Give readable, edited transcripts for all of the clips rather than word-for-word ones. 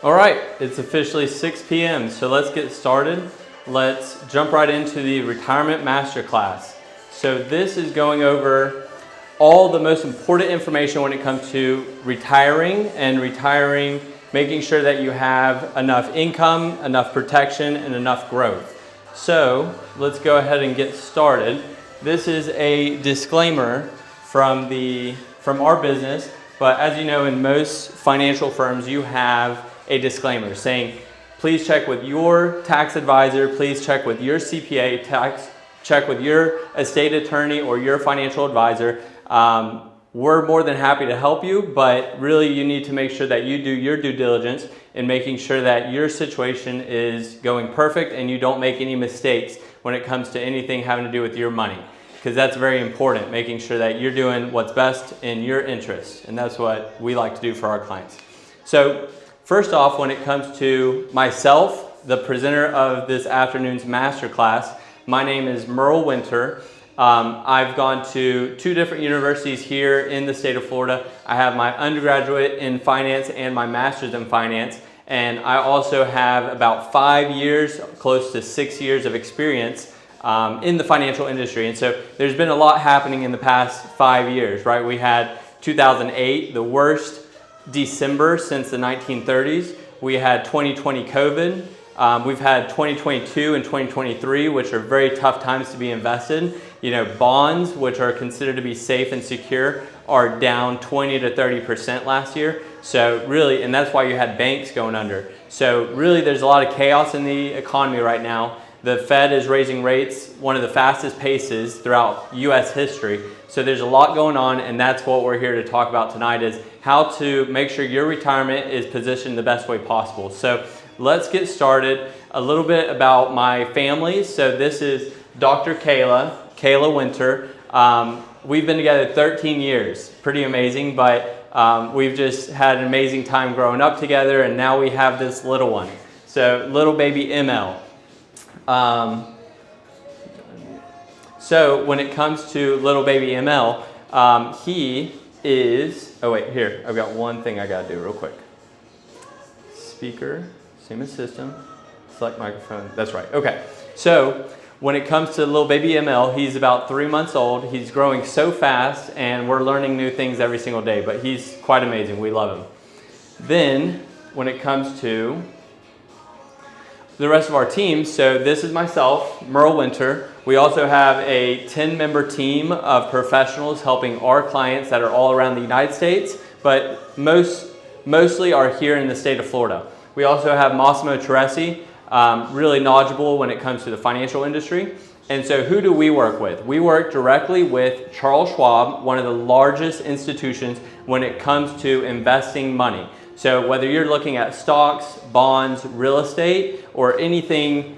All right, it's officially 6 p.m., so let's get started. Let's jump right into the Retirement MasterClass. So this is going over all the most important information when it comes to retiring, making sure that you have enough income, enough protection, and enough growth. So let's go ahead and get started. This is a disclaimer from our business, but as you know, in most financial firms, you have a disclaimer saying, please check with your tax advisor, please check with your CPA, check with your estate attorney or your financial advisor. We're more than happy to help you, but really you need to make sure that you do your due diligence in making sure that your situation is going perfect and you don't make any mistakes when it comes to anything having to do with your money. Because that's very important, making sure that you're doing what's best in your interest. And that's what we like to do for our clients. So first off, when it comes to myself, the presenter of this afternoon's masterclass, my name is Merle Winter. I've gone to 2 different universities here in the state of Florida. I have my undergraduate in finance and my master's in finance. And I also have about 5 years, close to 6 years of experience in the financial industry. And so there's been a lot happening in the past 5 years, right? We had 2008, the worst December since the 1930s. We had 2020 COVID. We've had 2022 and 2023, which are very tough times to be invested. You know, bonds, which are considered to be safe and secure, are down 20 to 30% last year. So really, and that's why you had banks going under. So really, there's a lot of chaos in the economy right now. The Fed is raising rates one of the fastest paces throughout U.S. history. So there's a lot going on, and that's what we're here to talk about tonight, is how to make sure your retirement is positioned the best way possible. So let's get started. A little bit about my family. So this is Dr. Kayla Winter. We've been together 13 years. Pretty amazing, but we've just had an amazing time growing up together, and now we have this little one. So little baby ML. So when it comes to little baby ML, he is, oh wait, here, I've got one thing I gotta do real quick. Speaker, same as system, select microphone, that's right, okay. So when it comes to little baby ML, he's about 3 months old. He's growing so fast and we're learning new things every single day, but he's quite amazing, we love him. Then when it comes to the rest of our team, so this is myself, Merle Winter. We also have a 10-member team of professionals helping our clients that are all around the United States, but mostly are here in the state of Florida. We also have Massimo Teresi, really knowledgeable when it comes to the financial industry. And so who do we work with? We work directly with Charles Schwab, one of the largest institutions when it comes to investing money. So whether you're looking at stocks, bonds, real estate, or anything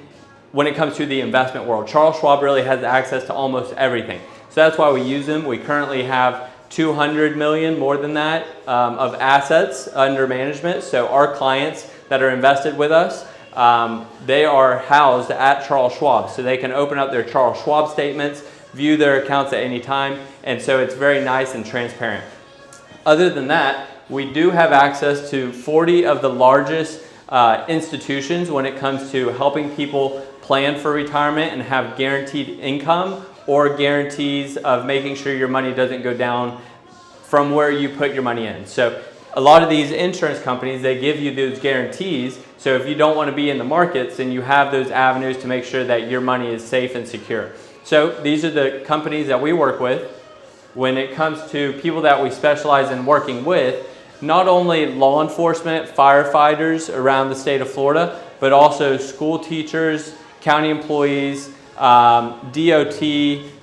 when it comes to the investment world, Charles Schwab really has access to almost everything. So that's why we use them. We currently have 200 million, more than that, of assets under management. So our clients that are invested with us, they are housed at Charles Schwab. So they can open up their Charles Schwab statements, view their accounts at any time, and so it's very nice and transparent. Other than that, we do have access to 40 of the largest institutions when it comes to helping people plan for retirement and have guaranteed income or guarantees of making sure your money doesn't go down from where you put your money in. So a lot of these insurance companies, they give you those guarantees. So if you don't want to be in the markets, then you have those avenues to make sure that your money is safe and secure. So these are the companies that we work with. When it comes to people that we specialize in working with, not only law enforcement, firefighters around the state of Florida, but also school teachers, county employees, DOT,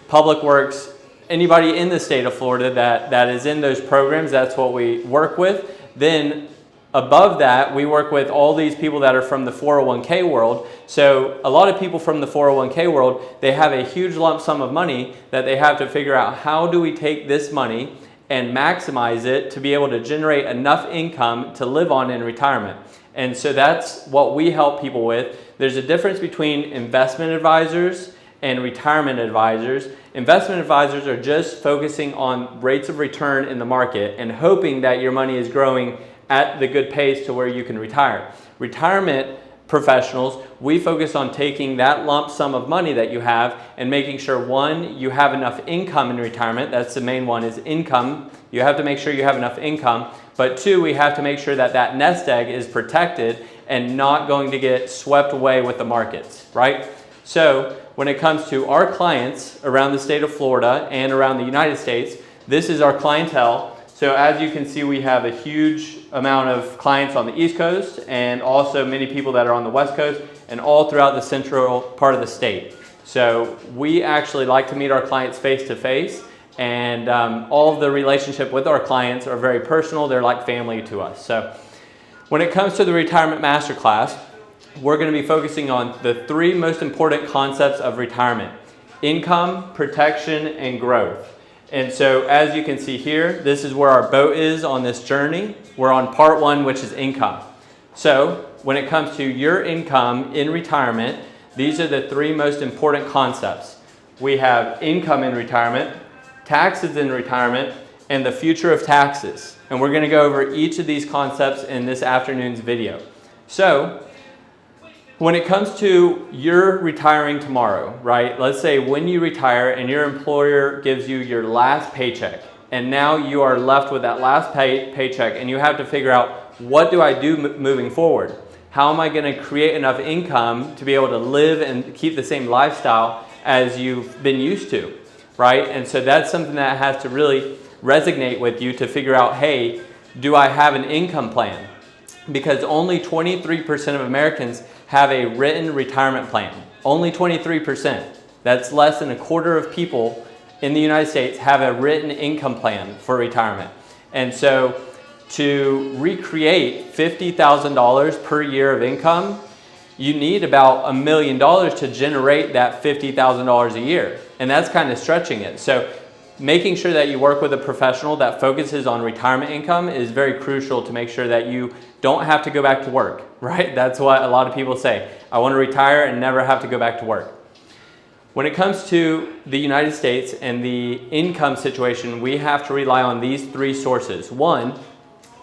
Public Works, anybody in the state of Florida that is in those programs, that's what we work with. Then above that, we work with all these people that are from the 401k world. So a lot of people from the 401k world, they have a huge lump sum of money that they have to figure out, how do we take this money and maximize it to be able to generate enough income to live on in retirement. And so that's what we help people with. There's a difference between investment advisors and retirement advisors. Investment advisors are just focusing on rates of return in the market and hoping that your money is growing at the good pace to where you can retire. Retirement professionals, we focus on taking that lump sum of money that you have and making sure, one, you have enough income in retirement. That's the main one, is income. You have to make sure you have enough income. But two, we have to make sure that that nest egg is protected and not going to get swept away with the markets, right? So when it comes to our clients around the state of Florida and around the United States, this is our clientele. So as you can see, we have a huge amount of clients on the East Coast and also many people that are on the West Coast and all throughout the central part of the state. So we actually like to meet our clients face to face, and all of the relationship with our clients are very personal. They're like family to us. So when it comes to the Retirement Masterclass, we're going to be focusing on the three most important concepts of retirement: income, protection, and growth. And so as you can see here, this is where our boat is on this journey. We're on part one, which is income. So when it comes to your income in retirement, these are the three most important concepts. We have income in retirement, taxes in retirement, and the future of taxes. And we're going to go over each of these concepts in this afternoon's video. So when it comes to you're retiring tomorrow, right? Let's say when you retire and your employer gives you your last paycheck, and now you are left with that last paycheck, and you have to figure out, what do I do moving forward? How am I going to create enough income to be able to live and keep the same lifestyle as you've been used to, right? And so that's something that has to really resonate with you to figure out, hey, do I have an income plan? Because only 23% of Americans have a written retirement plan. Only 23%. That's less than a quarter of people in the United States have a written income plan for retirement. And so to recreate $50,000 per year of income, you need about $1 million to generate that $50,000 a year. And that's kind of stretching it. So making sure that you work with a professional that focuses on retirement income is very crucial to make sure that you don't have to go back to work, right? That's what a lot of people say. I want to retire and never have to go back to work. When it comes to the United States and the income situation, we have to rely on these three sources. One,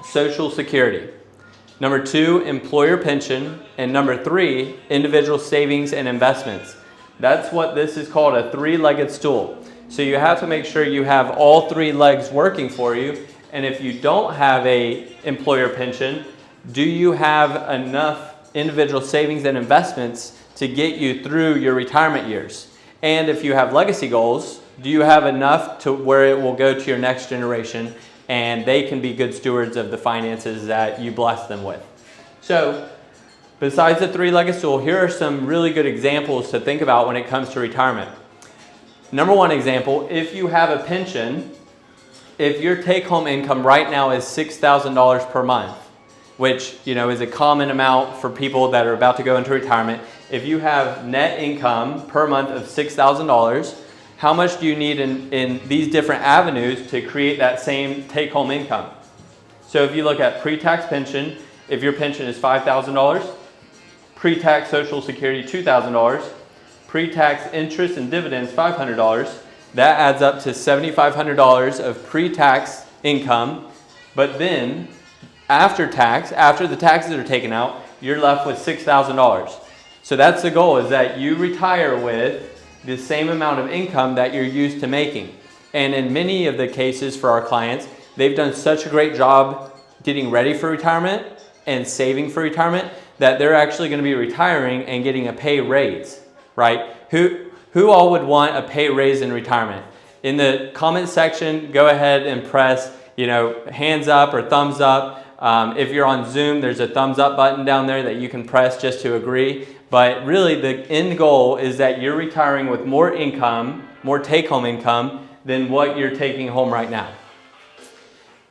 Social Security. Number two, employer pension. And number three, individual savings and investments. That's what this is called, a three-legged stool. So you have to make sure you have all three legs working for you. And if you don't have an employer pension, do you have enough individual savings and investments to get you through your retirement years? And if you have legacy goals, do you have enough to where it will go to your next generation and they can be good stewards of the finances that you bless them with? So besides the three-legged stool, here are some really good examples to think about when it comes to retirement. Number one example, if you have a pension, if your take-home income right now is $6,000 per month, which is a common amount for people that are about to go into retirement. If you have net income per month of $6,000, how much do you need in these different avenues to create that same take-home income? So if you look at pre-tax pension, if your pension is $5,000, pre-tax Social Security $2,000, pre-tax interest and dividends $500, that adds up to $7,500 of pre-tax income. But then after tax, after the taxes are taken out, you're left with $6,000. So that's the goal, is that you retire with the same amount of income that you're used to making. And in many of the cases for our clients, they've done such a great job getting ready for retirement and saving for retirement that they're actually going to be retiring and getting a pay raise, right? Who all would want a pay raise in retirement? In the comment section, go ahead and press, hands up or thumbs up. If you're on Zoom, there's a thumbs up button down there that you can press just to agree. But really the end goal is that you're retiring with more income, more take-home income than what you're taking home right now.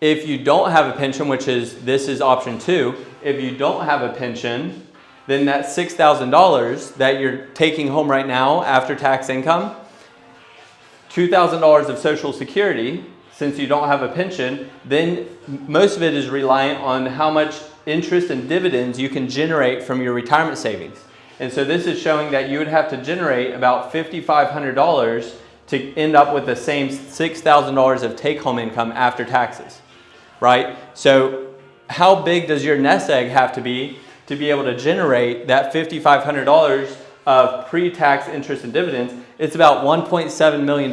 If you don't have a pension, this is option two, if you don't have a pension, then that $6,000 that you're taking home right now after tax income, $2,000 of Social Security, since you don't have a pension, then most of it is reliant on how much interest and dividends you can generate from your retirement savings. And so this is showing that you would have to generate about $5,500 to end up with the same $6,000 of take-home income after taxes, right? So how big does your nest egg have to be able to generate that $5,500 of pre-tax interest and dividends? It's about $1.7 million,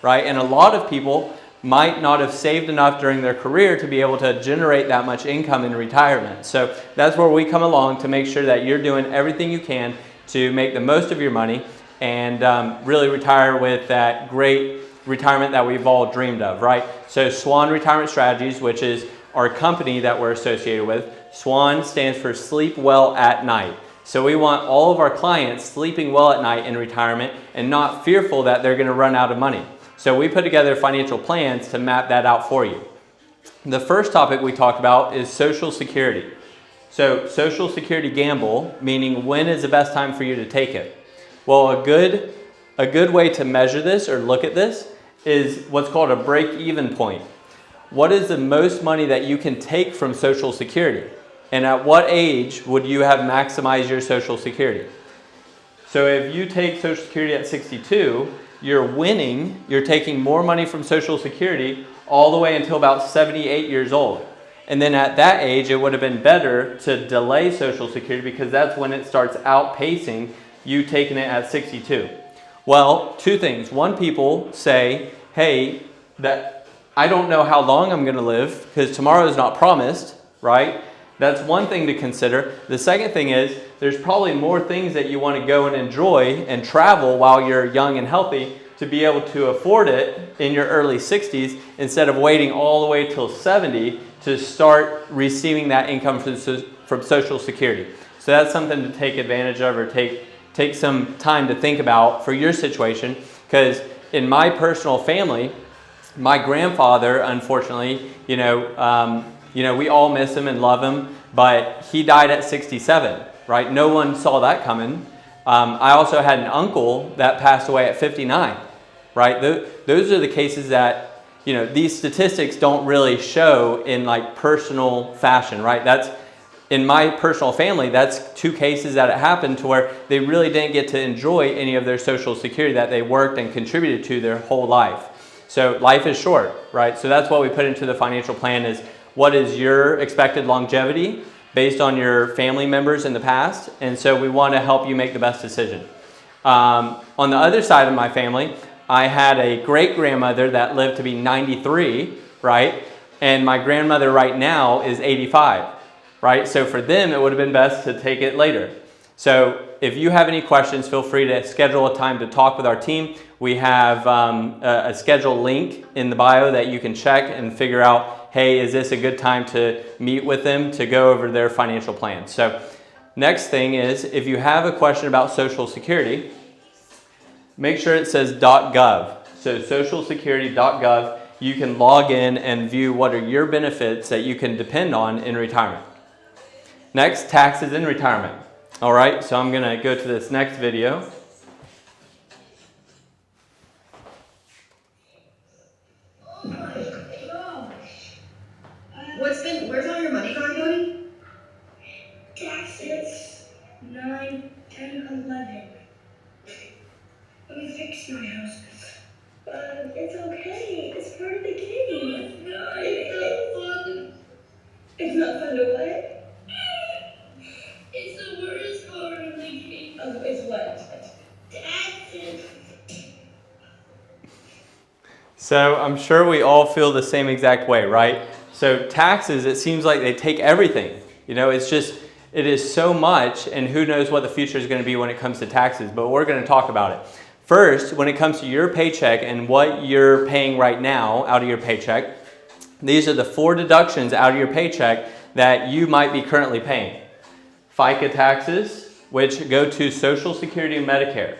right? And a lot of people might not have saved enough during their career to be able to generate that much income in retirement. So that's where we come along to make sure that you're doing everything you can to make the most of your money and really retire with that great retirement that we've all dreamed of, right? So Swan Retirement Strategies, which is our company that we're associated with, SWAN stands for Sleep Well at Night. So we want all of our clients sleeping well at night in retirement and not fearful that they're going to run out of money. So we put together financial plans to map that out for you. The first topic we talked about is Social Security. So Social Security gamble, meaning when is the best time for you to take it? Well, a good way to measure this or look at this is what's called a break-even point. What is the most money that you can take from Social Security? And at what age would you have maximized your Social Security? So if you take Social Security at 62, you're winning, you're taking more money from Social Security all the way until about 78 years old. And then at that age, it would have been better to delay Social Security because that's when it starts outpacing you taking it at 62. Well, two things. One, people say, hey, that I don't know how long I'm going to live because tomorrow is not promised, right? That's one thing to consider. The second thing is there's probably more things that you want to go and enjoy and travel while you're young and healthy to be able to afford it in your early 60s instead of waiting all the way till 70 to start receiving that income from Social Security. So that's something to take advantage of or take some time to think about for your situation, because in my personal family, my grandfather, unfortunately, we all miss him and love him, but he died at 67, right? No one saw that coming. I also had an uncle that passed away at 59, right? Those are the cases that, these statistics don't really show in like personal fashion, right? That's in my personal family, that's two cases that it happened to where they really didn't get to enjoy any of their Social Security that they worked and contributed to their whole life. So life is short, right? So that's what we put into the financial plan is what is your expected longevity based on your family members in the past. And so we want to help you make the best decision. On the other side of my family, I had a great-grandmother that lived to be 93, right? And my grandmother right now is 85. Right? So for them, it would have been best to take it later. So if you have any questions, feel free to schedule a time to talk with our team. We have a schedule link in the bio that you can check and figure out, hey, is this a good time to meet with them to go over their financial plan? So next thing is, if you have a question about Social Security, make sure it says .gov. So socialsecurity.gov, you can log in and view what are your benefits that you can depend on in retirement. Next, taxes in retirement. All right, so I'm going to go to this next video. Oh my gosh. Where's all your money going? Taxes. 9, 10, 11. Let me fix my house. It's okay. It's part of the game. No, it's not fun. It's not fun to what? It's the worst part of the game. Oh, it's what? Taxes. So I'm sure we all feel the same exact way, right? So taxes, it seems like they take everything. It is so much, and who knows what the future is going to be when it comes to taxes, but we're going to talk about it. First, when it comes to your paycheck and what you're paying right now out of your paycheck, these are the 4 deductions out of your paycheck that you might be currently paying. FICA taxes, which go to Social Security and Medicare.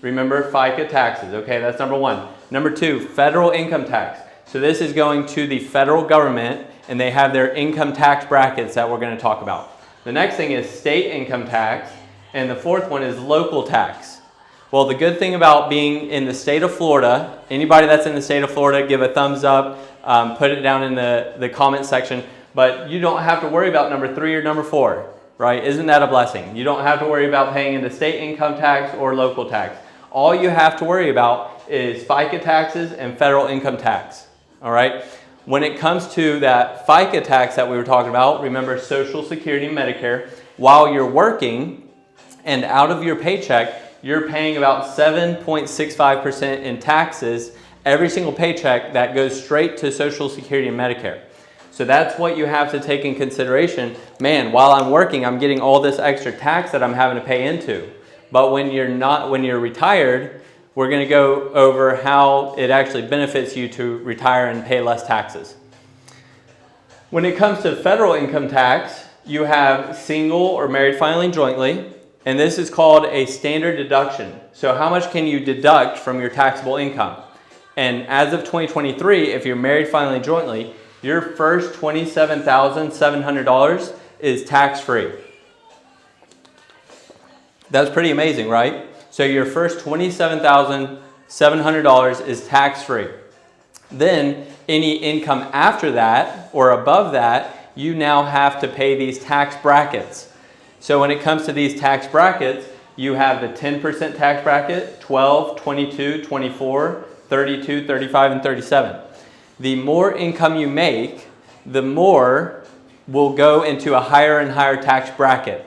Remember FICA taxes, okay, that's number 1. Number 2, federal income tax. So this is going to the federal government, and they have their income tax brackets that we're going to talk about. The next thing is state income tax, and the 4th one is local tax. Well, the good thing about being in the state of Florida, anybody that's in the state of Florida, give a thumbs up, put it down in the comment section, but you don't have to worry about number 3 or number 4. Right? Isn't that a blessing? You don't have to worry about paying into state income tax or local tax. All you have to worry about is FICA taxes and federal income tax. All right? when it comes to that FICA tax that we were talking about, remember Social Security and Medicare, while you're working and out of your paycheck, you're paying about 7.65% in taxes every single paycheck that goes straight to Social Security and Medicare. So that's what you have to take in consideration. Man, while I'm working, I'm getting all this extra tax that I'm having to pay into. But when you're retired, we're going to go over how it actually benefits you to retire and pay less taxes. When it comes to federal income tax, you have single or married filing jointly, and this is called a standard deduction. So how much can you deduct from your taxable income? And as of 2023, if you're married filing jointly, your first $27,700 is tax-free. That's pretty amazing, right? So your first $27,700 is tax-free. Then any income after that or above that, you now have to pay these tax brackets. So when it comes to these tax brackets, you have the 10% tax bracket, 12, 22, 24, 32, 35, and 37. The more income you make, the more will go into a higher and higher tax bracket.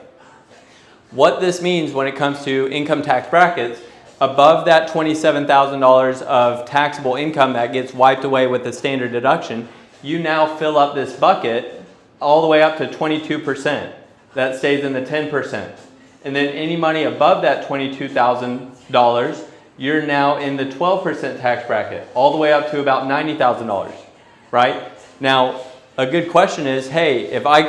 What this means when it comes to income tax brackets, above that $27,000 of taxable income that gets wiped away with the standard deduction, you now fill up this bucket all the way up to 22%. That stays in the 10%. And then any money above that $22,000, you're now in the 12% tax bracket, all the way up to about $90,000, right? Now, a good question is, hey, if my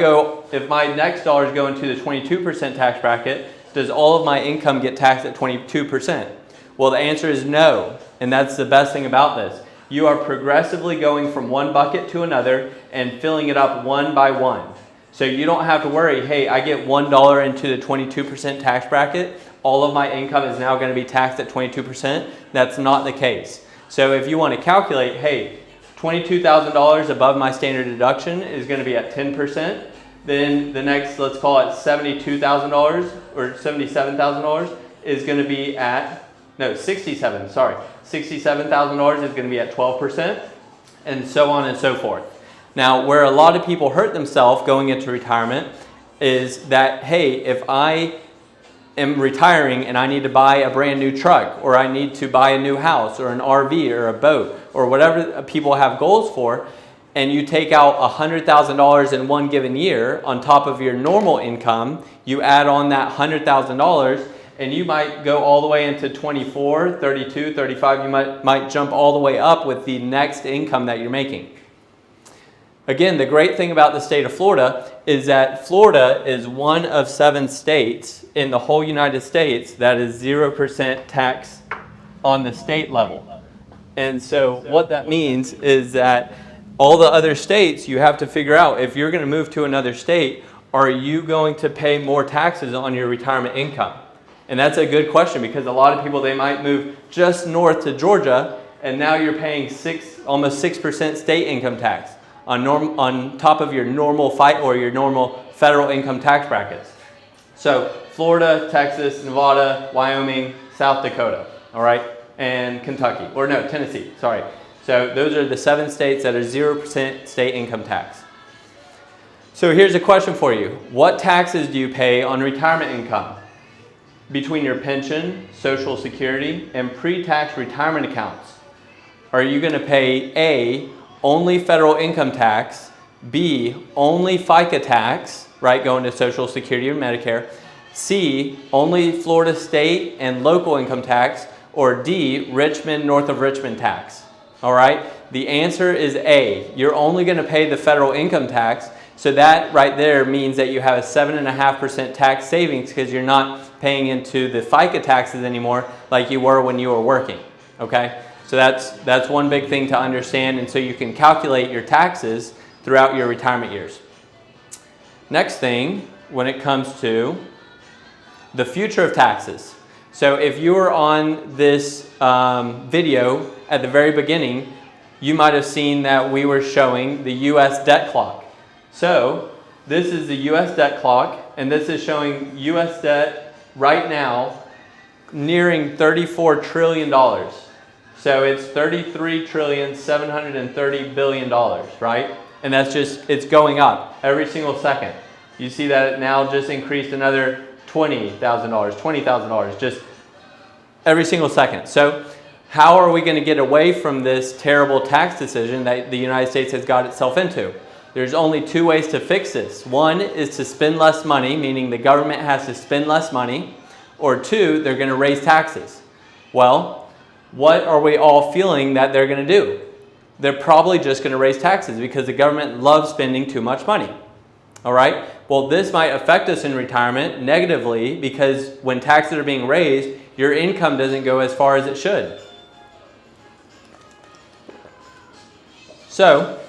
next dollars go into the 22% tax bracket, does all of my income get taxed at 22%? Well, the answer is no, and that's the best thing about this. You are progressively going from one bucket to another and filling it up one by one. So you don't have to worry, hey, I get $1 into the 22% tax bracket, all of my income is now going to be taxed at 22%. That's not the case. So if you want to calculate, hey, $22,000 above my standard deduction is going to be at 10%. Then the next, let's call it $72,000 or $77,000 is going to be at, no, $67,000 is going to be at 12%, and so on and so forth. Now, where a lot of people hurt themselves going into retirement is that, hey, if I am retiring and I need to buy a brand new truck, or I need to buy a new house or an RV or a boat or whatever people have goals for, and you take out $100,000 in one given year on top of your normal income, you add on that $100,000 and you might go all the way into 24, 32, 35, you might jump all the way up with the next income that you're making. Again, the great thing about the state of Florida is that Florida is one of 7 states in the whole United States that is 0% tax on the state level. And so what that means is that all the other states, you have to figure out, if you're going to move to another state, are you going to pay more taxes on your retirement income? And that's a good question, because a lot of people, they might move just north to Georgia, and now you're paying almost 6% state income tax on top of your normal your normal federal income tax brackets. So Florida, Texas, Nevada, Wyoming, South Dakota, all right, and Kentucky, or no, Tennessee, sorry. So those are the 7 states that are 0% state income tax. So here's a question for you. What taxes do you pay on retirement income? Between your pension, Social Security, and pre-tax retirement accounts, are you going to pay A, only federal income tax, B, only FICA tax, right, going to Social Security or Medicare, C, only Florida state and local income tax, or D, Richmond, north of Richmond tax? All right, the answer is A. You're only going to pay the federal income tax, so that right there means that you have a 7.5% tax savings, because you're not paying into the FICA taxes anymore like you were when you were working, okay? So that's one big thing to understand, and so you can calculate your taxes throughout your retirement years. Next thing, when it comes to the future of taxes. So if you were on this video at the very beginning, you might have seen that we were showing the U.S. debt clock. So this is the U.S. debt clock, and this is showing U.S. debt right now nearing $34 trillion. So it's $33,730 billion, right? And that's just, it's going up every single second. You see that it now just increased another $20,000, $20,000, just every single second. So how are we going to get away from this terrible tax decision that the United States has got itself into? There's only two ways to fix this. One is to spend less money, meaning the government has to spend less money, or two, they're going to raise taxes. Well, what are we all feeling that they're going to do? They're probably just going to raise taxes because the government loves spending too much money. All right? Well, this might affect us in retirement negatively because when taxes are being raised, your income doesn't go as far as it should. So,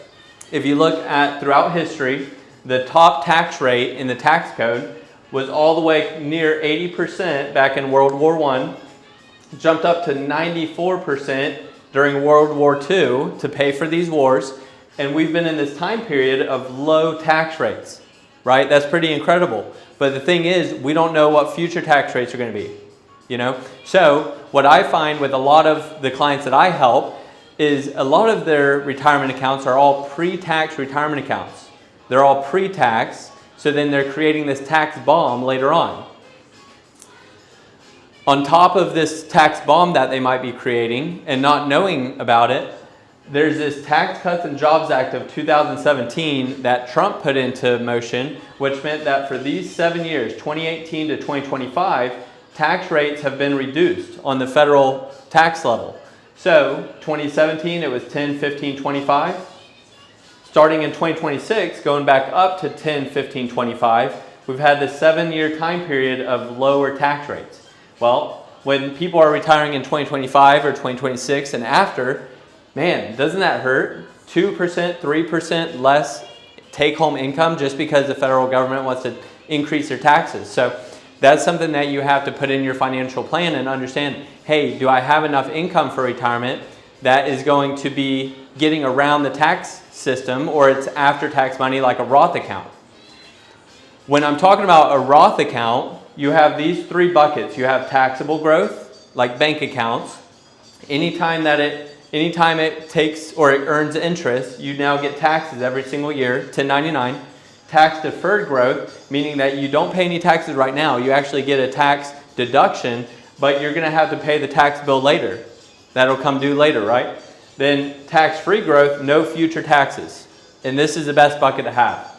if you look at throughout history, the top tax rate in the tax code was all the way near 80% back in World War I, jumped up to 94% during World War II to pay for these wars, and we've been in this time period of low tax rates, right? That's pretty incredible. But the thing is, we don't know what future tax rates are going to be, you know? So what I find with a lot of the clients that I help is a lot of their retirement accounts are all pre-tax retirement accounts. They're all pre-tax, so then they're creating this tax bomb later on. On top of this tax bomb that they might be creating and not knowing about it, there's this Tax Cuts and Jobs Act of 2017 that Trump put into motion, which meant that for these 7 years, 2018 to 2025, tax rates have been reduced on the federal tax level. So 2017, it was 10, 15, 25. Starting in 2026, going back up to 10, 15, 25, we've had this 7-year time period of lower tax rates. Well, when people are retiring in 2025 or 2026 and after, man, doesn't that hurt? 2%, 3% less take-home income just because the federal government wants to increase their taxes. So that's something that you have to put in your financial plan and understand, hey, do I have enough income for retirement that is going to be getting around the tax system, or it's after-tax money like a Roth account? When I'm talking about a Roth account, you have these three buckets. You have taxable growth, like bank accounts. Anytime it takes or it earns interest, you now get taxes every single year, 1099. Tax deferred growth, meaning that you don't pay any taxes right now. You actually get a tax deduction, but you're going to have to pay the tax bill later. That'll come due later, right? Then tax-free growth, no future taxes. And this is the best bucket to have.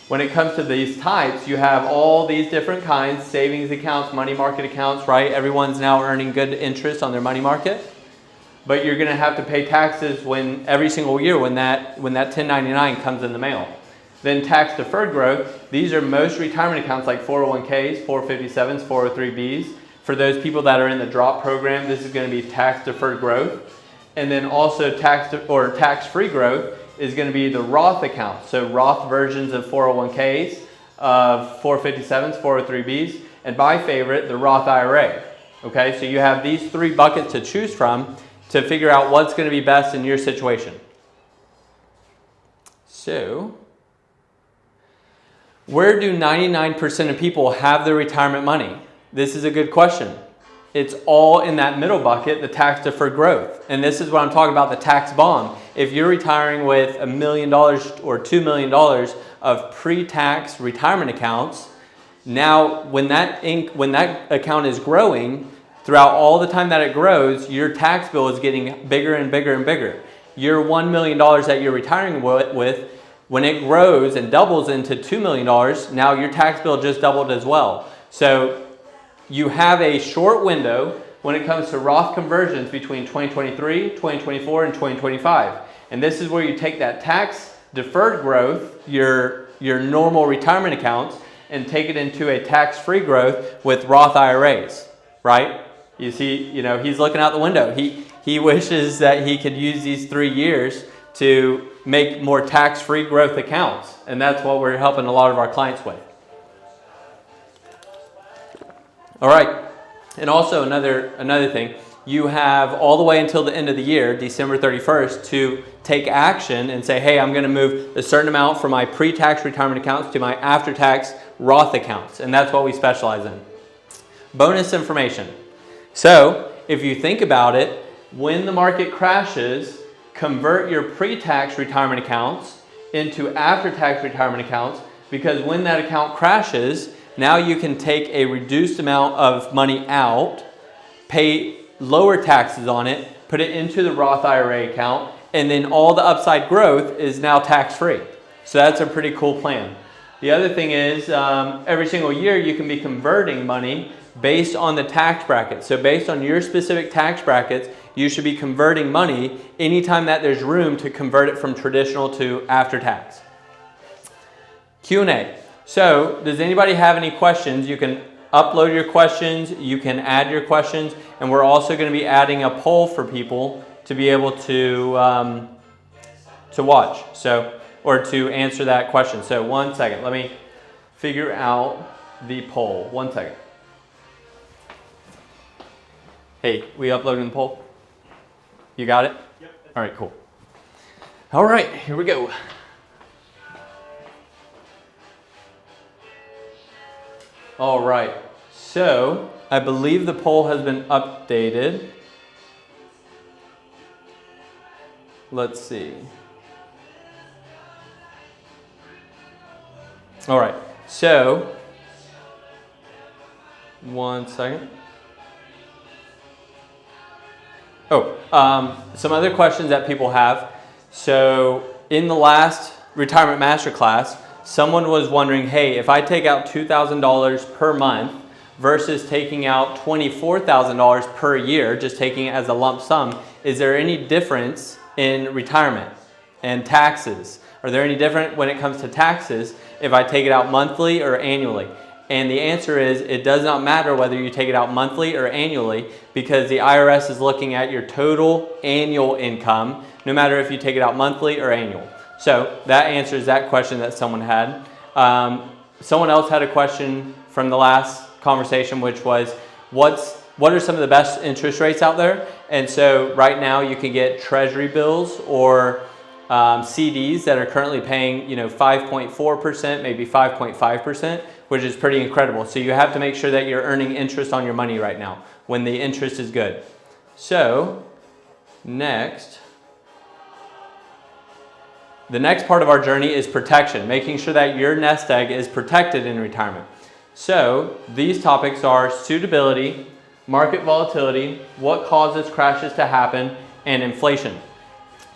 When it comes to these types, you have all these different kinds, savings accounts, money market accounts, right? Everyone's now earning good interest on their money market. But you're going to have to pay taxes every single year when that 1099 comes in the mail. Then tax deferred growth, these are most retirement accounts like 401ks, 457s, 403bs. For those people that are in the drop program, this is going to be tax deferred growth. And then also tax-free growth is going to be the Roth account. So Roth versions of 401ks, of 457s, 403bs, and my favorite, the Roth IRA. Okay, so you have these three buckets to choose from to figure out what's going to be best in your situation. So, where do 99% of people have their retirement money? This is a good question. It's all in that middle bucket, the tax deferred growth. And this is what I'm talking about, the tax bomb. If you're retiring with $1 million or $2 million of pre-tax retirement accounts, now when that account is growing, throughout all the time that it grows, your tax bill is getting bigger and bigger and bigger. Your $1 million that you're retiring with, when it grows and doubles into $2 million, now your tax bill just doubled as well. So you have a short window when it comes to Roth conversions between 2023, 2024, and 2025. And this is where you take that tax deferred growth, your normal retirement accounts, and take it into a tax-free growth with Roth IRAs, right? You see, he's looking out the window. He wishes that he could use these 3 years to make more tax-free growth accounts. And that's what we're helping a lot of our clients with. All right, and also another thing, you have all the way until the end of the year, December 31st, to take action and say, hey, I'm going to move a certain amount from my pre-tax retirement accounts to my after-tax Roth accounts, and that's what we specialize in. Bonus information. So, if you think about it, when the market crashes, convert your pre-tax retirement accounts into after-tax retirement accounts, because when that account crashes, now you can take a reduced amount of money out, pay lower taxes on it, put it into the Roth IRA account, and then all the upside growth is now tax-free. So that's a pretty cool plan. The other thing is every single year you can be converting money based on the tax bracket. So based on your specific tax brackets, you should be converting money anytime that there's room to convert it from traditional to after-tax. Q&A. So does anybody have any questions? You can upload your questions, you can add your questions, and we're also going to be adding a poll for people to be able to watch, or to answer that question. So 1 second, let me figure out the poll. 1 second. Hey, we uploading the poll? You got it? Yep. All right, cool. All right, here we go. All right, so I believe the poll has been updated. Let's see. All right, so 1 second. Some other questions that people have. So in the last retirement masterclass, someone was wondering, hey, if I take out $2,000 per month versus taking out $24,000 per year, just taking it as a lump sum, is there any difference in retirement and taxes? Are there any different when it comes to taxes if I take it out monthly or annually? And the answer is it does not matter whether you take it out monthly or annually, because the IRS is looking at your total annual income, no matter if you take it out monthly or annual. So that answers that question that someone had. Someone else had a question from the last conversation, which was, what are some of the best interest rates out there? And so right now you can get treasury bills or CDs that are currently paying 5.4%, maybe 5.5%, which is pretty incredible. So you have to make sure that you're earning interest on your money right now when the interest is good. So next, the next part of our journey is protection, making sure that your nest egg is protected in retirement. So these topics are suitability, market volatility, what causes crashes to happen, and inflation.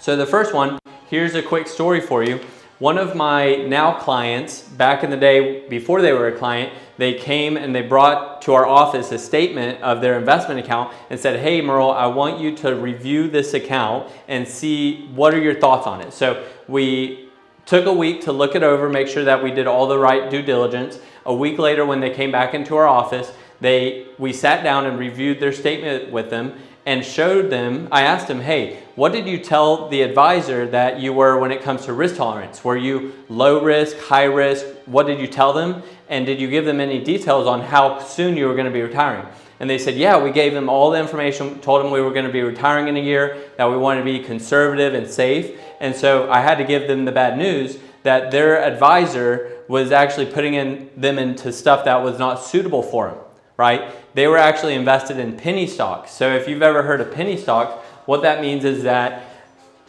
So the first one, here's a quick story for you. One of my now clients, back in the day before they were a client, they came and they brought to our office a statement of their investment account and said, hey Merle, I want you to review this account and see what are your thoughts on it. So we took a week to look it over, make sure that we did all the right due diligence. A week later, when they came back into our office, we sat down and reviewed their statement with them and showed them. I asked them, hey, what did you tell the advisor that you were when it comes to risk tolerance? Were you low risk, high risk? What did you tell them? And did you give them any details on how soon you were going to be retiring? And they said, yeah, we gave them all the information, told them we were going to be retiring in a year, that we wanted to be conservative and safe. And so I had to give them the bad news that their advisor was actually putting them into stuff that was not suitable for them, right? They were actually invested in penny stocks. So if you've ever heard of penny stocks, what that means is that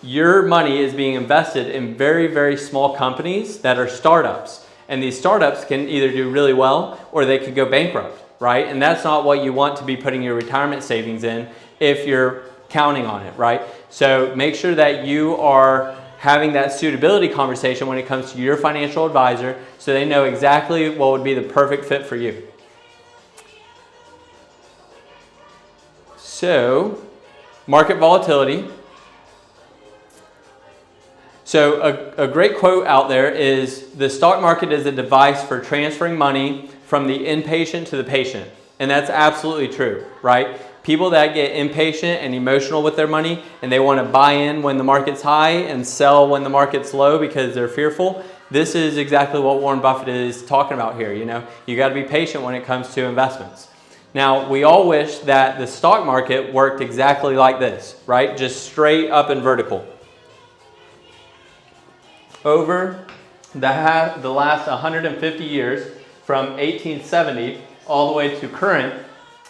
your money is being invested in very, very small companies that are startups. And these startups can either do really well or they could go bankrupt, right? And that's not what you want to be putting your retirement savings in if you're counting on it, right? So make sure that you are having that suitability conversation when it comes to your financial advisor so they know exactly what would be the perfect fit for you. So, market volatility. So a great quote out there is, the stock market is a device for transferring money from the inpatient to the patient. And that's absolutely true, right? People that get impatient and emotional with their money and they want to buy in when the market's high and sell when the market's low because they're fearful. This is exactly what Warren Buffett is talking about here. You got to be patient when it comes to investments. Now, we all wish that the stock market worked exactly like this, right? Just straight up and vertical. Over the last 150 years, from 1870 all the way to current,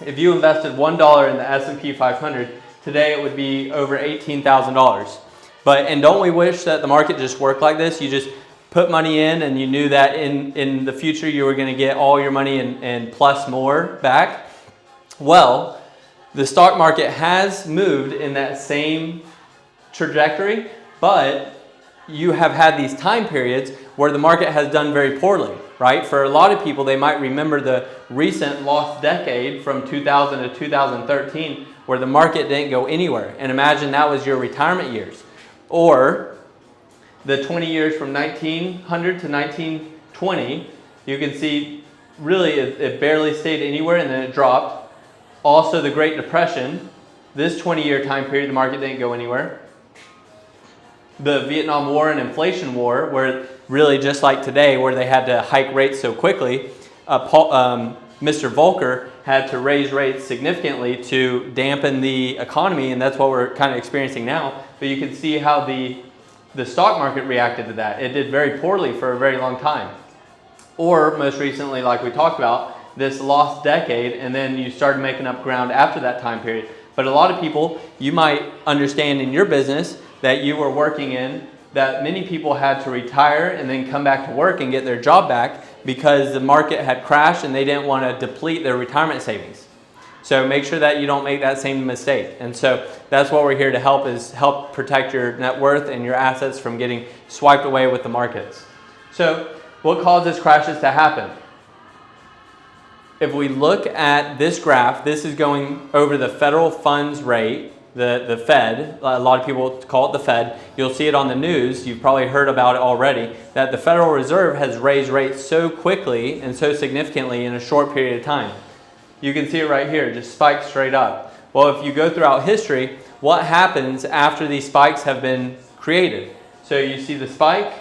if you invested $1 in the S&P 500, Today it would be over $18,000. And don't we wish that the market just worked like this? You just put money in and you knew that in the future you were going to get all your money and plus more back. Well, the stock market has moved in that same trajectory, but you have had these time periods where the market has done very poorly, right? For a lot of people, they might remember the recent lost decade from 2000 to 2013 where the market didn't go anywhere. And imagine that was your retirement years. Or the 20 years from 1900 to 1920, you can see really it barely stayed anywhere and then it dropped. Also the Great Depression, this 20-year time period, the market didn't go anywhere. The Vietnam War and inflation war, where really just like today, where they had to hike rates so quickly, Mr. Volcker had to raise rates significantly to dampen the economy, and that's what we're kind of experiencing now. But you can see how the stock market reacted to that. It did very poorly for a very long time. Or most recently, like we talked about, this lost decade, and then you started making up ground after that time period. But a lot of people, you might understand in your business that you were working in, that many people had to retire and then come back to work and get their job back because the market had crashed and they didn't want to deplete their retirement savings. So make sure that you don't make that same mistake. And so that's what we're here to help, is help protect your net worth and your assets from getting swiped away with the markets. So what causes crashes to happen? If we look at this graph, this is going over the federal funds rate, the Fed. A lot of people call it the Fed. You'll see it on the news. You've probably heard about it already, that the Federal Reserve has raised rates so quickly and so significantly in a short period of time. You can see it right here, just spiked straight up. Well, if you go throughout history, what happens after these spikes have been created? So you see the spike,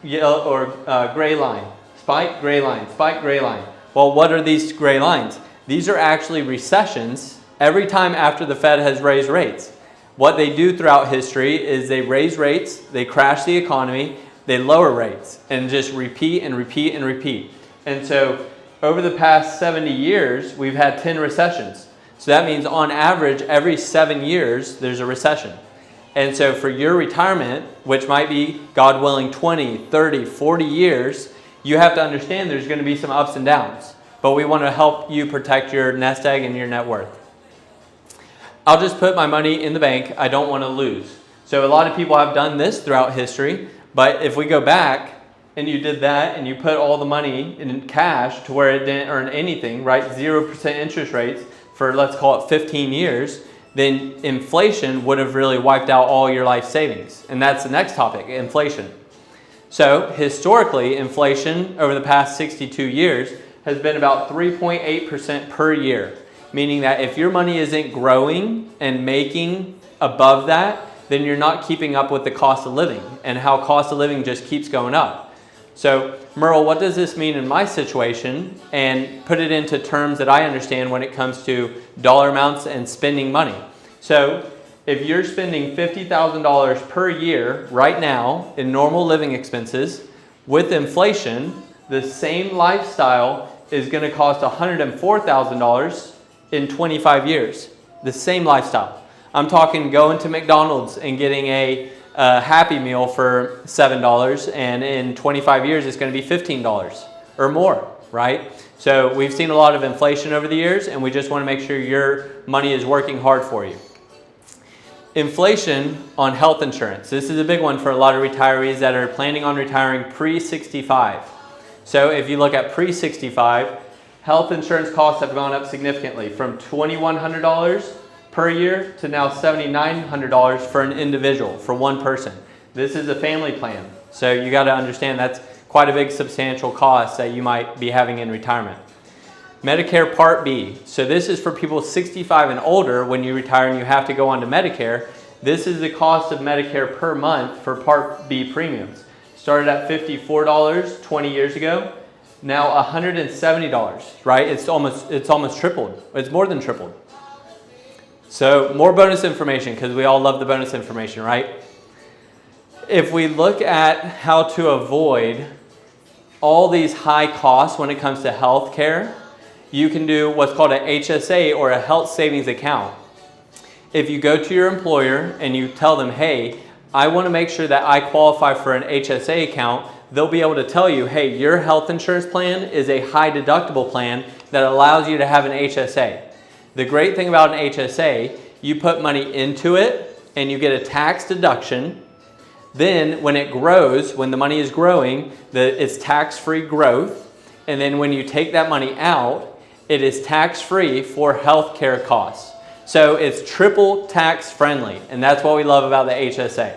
yellow or gray line, spike, gray line, spike, gray line. Well, what are these gray lines? These are actually recessions every time after the Fed has raised rates. What they do throughout history is they raise rates, they crash the economy, they lower rates, and just repeat and repeat and repeat. And so over the past 70 years, we've had 10 recessions. So that means on average, every 7 years, there's a recession. And so for your retirement, which might be, God willing, 20, 30, 40 years, you have to understand there's going to be some ups and downs. But we want to help you protect your nest egg and your net worth. I'll just put my money in the bank. I don't want to lose. So a lot of people have done this throughout history. But if we go back and you did that and you put all the money in cash to where it didn't earn anything, right? 0% interest rates for, let's call it 15 years, then inflation would have really wiped out all your life savings. And that's the next topic, inflation. So historically, inflation over the past 62 years has been about 3.8% per year, meaning that if your money isn't growing and making above that, then you're not keeping up with the cost of living and how cost of living just keeps going up. So, Merle, what does this mean in my situation? And put it into terms that I understand when it comes to dollar amounts and spending money. So, if you're spending $50,000 per year right now in normal living expenses, with inflation, the same lifestyle is going to cost $104,000 in 25 years. The same lifestyle. I'm talking going to McDonald's and getting a Happy Meal for $7, and in 25 years it's going to be $15 or more, right? So we've seen a lot of inflation over the years, and we just want to make sure your money is working hard for you. Inflation on health insurance. This is a big one for a lot of retirees that are planning on retiring pre-65. So if you look at pre-65, health insurance costs have gone up significantly from $2,100 per year to now $7,900 for an individual, for one person. This is a family plan. So you got to understand that's quite a big substantial cost that you might be having in retirement. Medicare Part B. So this is for people 65 and older. When you retire and you have to go on to Medicare, this is the cost of Medicare per month for Part B premiums. Started at $54 20 years ago, now $170, right? It's almost tripled. It's more than tripled. So more bonus information, because we all love the bonus information, right? If we look at how to avoid all these high costs when it comes to health care, you can do what's called a HSA, or a health savings account. If you go to your employer and you tell them, hey, I want to make sure that I qualify for an HSA account, they'll be able to tell you, hey, your health insurance plan is a high deductible plan that allows you to have an HSA. The great thing about an HSA, you put money into it and you get a tax deduction. Then when it grows, when the money is growing, it's tax-free growth. And then when you take that money out, it is tax-free for healthcare costs. So it's triple tax friendly, and that's what we love about the HSA.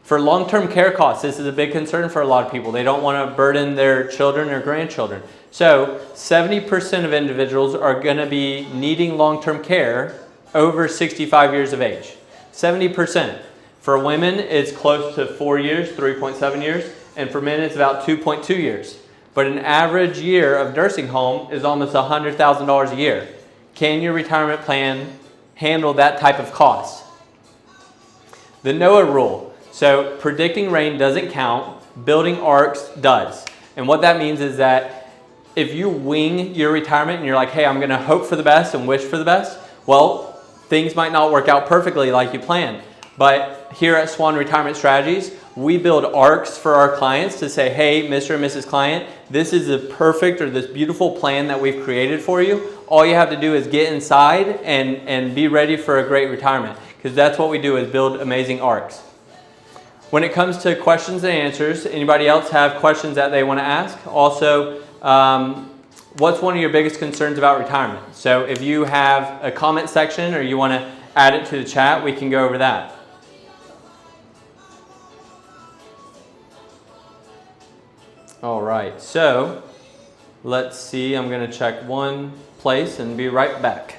For long-term care costs, this is a big concern for a lot of people. They don't want to burden their children or grandchildren. So 70% of individuals are going to be needing long-term care over 65 years of age. 70%. For women, it's close to 4 years, 3.7 years, and for men, it's about 2.2 years. But an average year of nursing home is almost $100,000 a year. Can your retirement plan handle that type of cost? The NOAA rule. So predicting rain doesn't count, building arcs does. And what that means is that if you wing your retirement and you're like, hey, I'm going to hope for the best and wish for the best, well, things might not work out perfectly like you planned. But here at Swan Retirement Strategies, we build arcs for our clients to say, hey, Mr. and Mrs. Client, this is the perfect or this beautiful plan that we've created for you. All you have to do is get inside and be ready for a great retirement, because that's what we do, is build amazing arcs. When it comes to questions and answers, anybody else have questions that they want to ask? Also, what's one of your biggest concerns about retirement? So if you have a comment section or you want to add it to the chat, we can go over that. All right, so let's see. I'm going to check one place and be right back.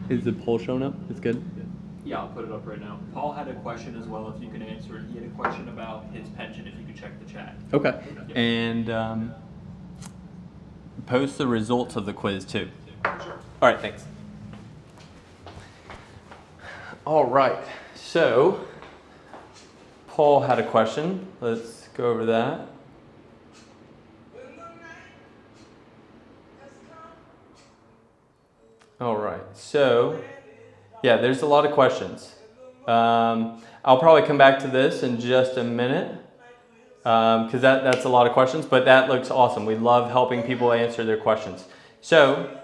Is the poll showing up? It's good? Yeah, I'll put it up right now. Paul had a question as well, if you can answer it. He had a question about his pension, if you could check the chat. Okay. Yeah. And post the results of the quiz too. Sure. All right, thanks. All right, so Paul had a question. Let's go over that. All right, so yeah, there's a lot of questions. I'll probably come back to this in just a minute because that's a lot of questions, but that looks awesome. We love helping people answer their questions. So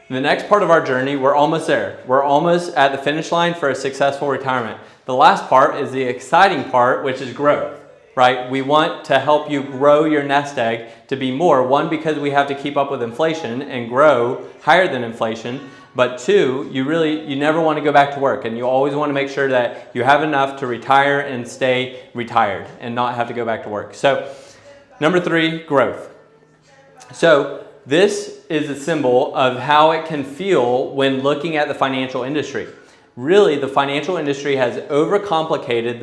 the next part of our journey, we're almost there. We're almost at the finish line for a successful retirement. The last part is the exciting part, which is growth, right? We want to help you grow your nest egg to be more. One, because we have to keep up with inflation and grow higher than inflation. But two, you never want to go back to work, and you always want to make sure that you have enough to retire and stay retired and not have to go back to work. So number 3, growth. So this is a symbol of how it can feel when looking at the financial industry. Really, the financial industry has overcomplicated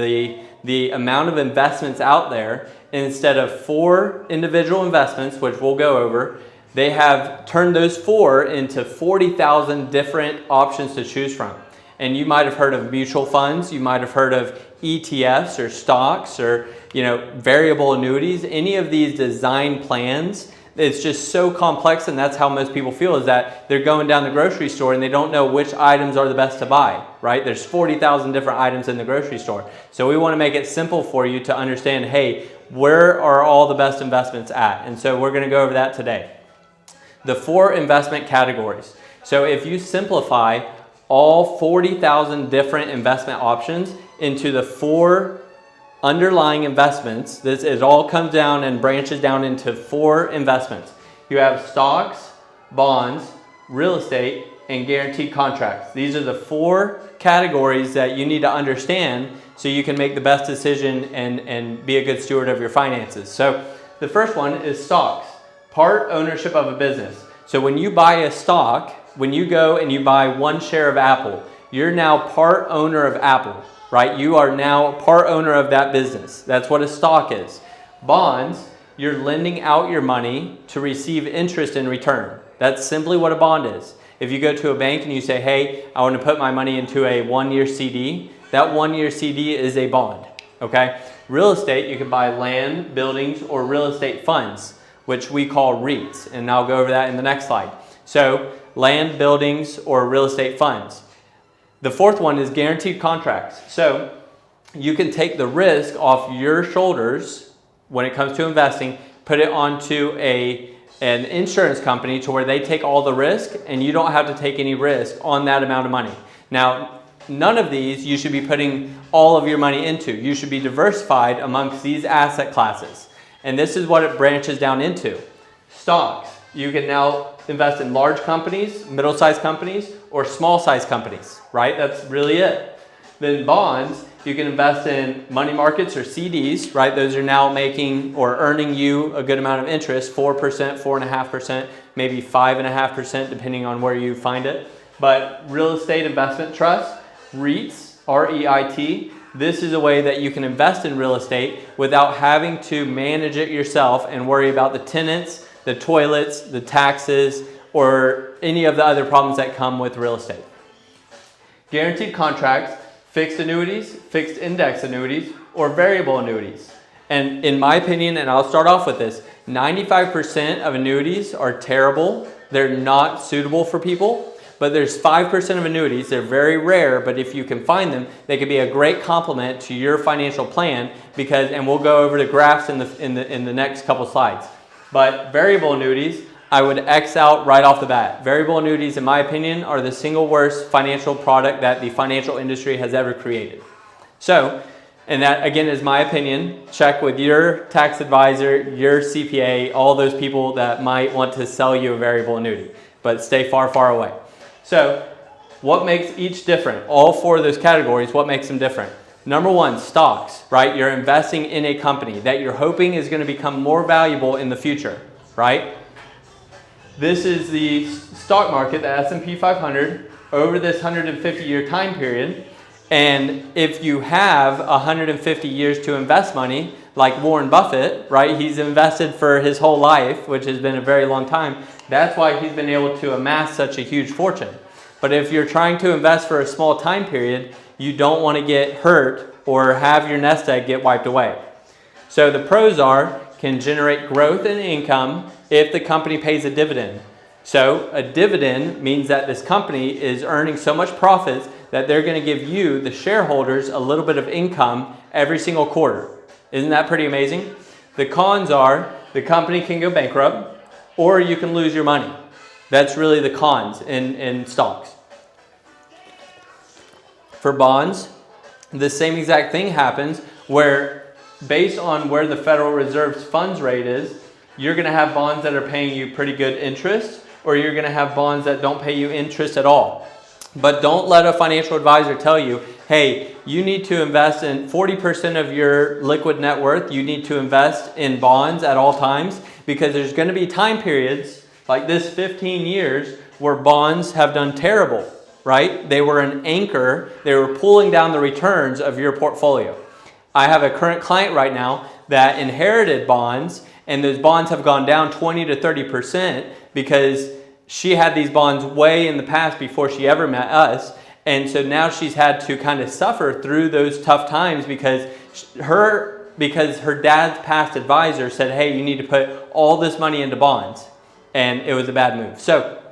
the amount of investments out there. Instead of 4 individual investments, which we'll go over, they have turned those 4 into 40,000 different options to choose from. And you might have heard of mutual funds, you might have heard of ETFs or stocks or variable annuities. Any of these design plans, it's just so complex, and that's how most people feel, is that they're going down the grocery store and they don't know which items are the best to buy, right? There's 40,000 different items in the grocery store. So we want to make it simple for you to understand, hey, where are all the best investments at? And so we're going to go over that today. The 4 investment categories. So if you simplify all 40,000 different investment options into the 4 underlying investments, it all comes down and branches down into 4 investments. You have stocks, bonds, real estate, and guaranteed contracts. These are the 4 categories that you need to understand so you can make the best decision and be a good steward of your finances. So the first one is stocks. Part ownership of a business. So when you buy a stock, when you go and you buy 1 share of Apple, you're now part owner of Apple, right? You are now part owner of that business. That's what a stock is. Bonds, you're lending out your money to receive interest in return. That's simply what a bond is. If you go to a bank and you say, hey, I want to put my money into a 1-year CD, that 1-year CD is a bond, okay? Real estate, you can buy land, buildings, or real estate funds. which we call REITs, and I'll go over that in the next slide. So land, buildings, or real estate funds. The fourth one is guaranteed contracts. So you can take the risk off your shoulders when it comes to investing, put it onto an insurance company to where they take all the risk and you don't have to take any risk on that amount of money. Now, none of these you should be putting all of your money into. You should be diversified amongst these asset classes. And this is what it branches down into. Stocks. You can now invest in large companies, middle-sized companies, or small-sized companies, right? That's really it. Then bonds. You can invest in money markets or CDs, right? Those are now making or earning you a good amount of interest, 4%, 4.5%, maybe 5.5%, depending on where you find it. But real estate investment trusts, REITs, R-E-I-T, this is a way that you can invest in real estate without having to manage it yourself and worry about the tenants, the toilets, the taxes, or any of the other problems that come with real estate. Guaranteed contracts, fixed annuities, fixed index annuities, or variable annuities. And in my opinion, and I'll start off with this, 95% of annuities are terrible. They're not suitable for people, but there's 5% of annuities. They're very rare, but if you can find them, they could be a great complement to your financial plan because, and we'll go over the graphs in the next couple slides. But variable annuities, I would X out right off the bat. Variable annuities, in my opinion, are the single worst financial product that the financial industry has ever created. So, and that again is my opinion. Check with your tax advisor, your CPA, all those people that might want to sell you a variable annuity, but stay far, far away. So, what makes each different? All four of those categories, what makes them different? Number one, stocks, right? You're investing in a company that you're hoping is going to become more valuable in the future, right? This is the stock market, the S&P 500, over this 150-year time period. And if you have 150 years to invest money, like Warren Buffett, right? He's invested for his whole life, which has been a very long time. That's why he's been able to amass such a huge fortune. But if you're trying to invest for a small time period, you don't want to get hurt or have your nest egg get wiped away. So the pros are, can generate growth and income if the company pays a dividend. So a dividend means that this company is earning so much profits that they're going to give you, the shareholders, a little bit of income every single quarter. Isn't that pretty amazing? The cons are the company can go bankrupt or you can lose your money. That's really the cons in stocks. For bonds, the same exact thing happens where based on where the Federal Reserve's funds rate is, you're going to have bonds that are paying you pretty good interest, or you're going to have bonds that don't pay you interest at all. But don't let a financial advisor tell you, hey, you need to invest in 40% of your liquid net worth. You need to invest in bonds at all times because there's going to be time periods like this 15 years where bonds have done terrible, right? They were an anchor. They were pulling down the returns of your portfolio. I have a current client right now that inherited bonds, and those bonds have gone down 20 to 30% because she had these bonds way in the past before she ever met us. And so now she's had to kind of suffer through those tough times because her dad's past advisor said, hey, you need to put all this money into bonds. And it was a bad move. So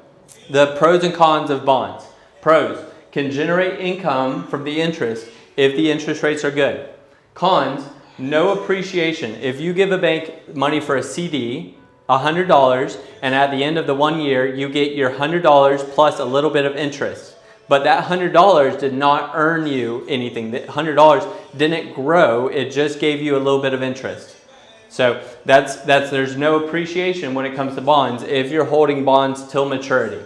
the pros and cons of bonds. Pros, can generate income from the interest if the interest rates are good. Cons, no appreciation. If you give a bank money for a CD, $100, and at the end of the 1 year, you get your $100 plus a little bit of interest. But that $100 did not earn you anything. That $100 didn't grow. It just gave you a little bit of interest. So there's no appreciation when it comes to bonds if you're holding bonds till maturity.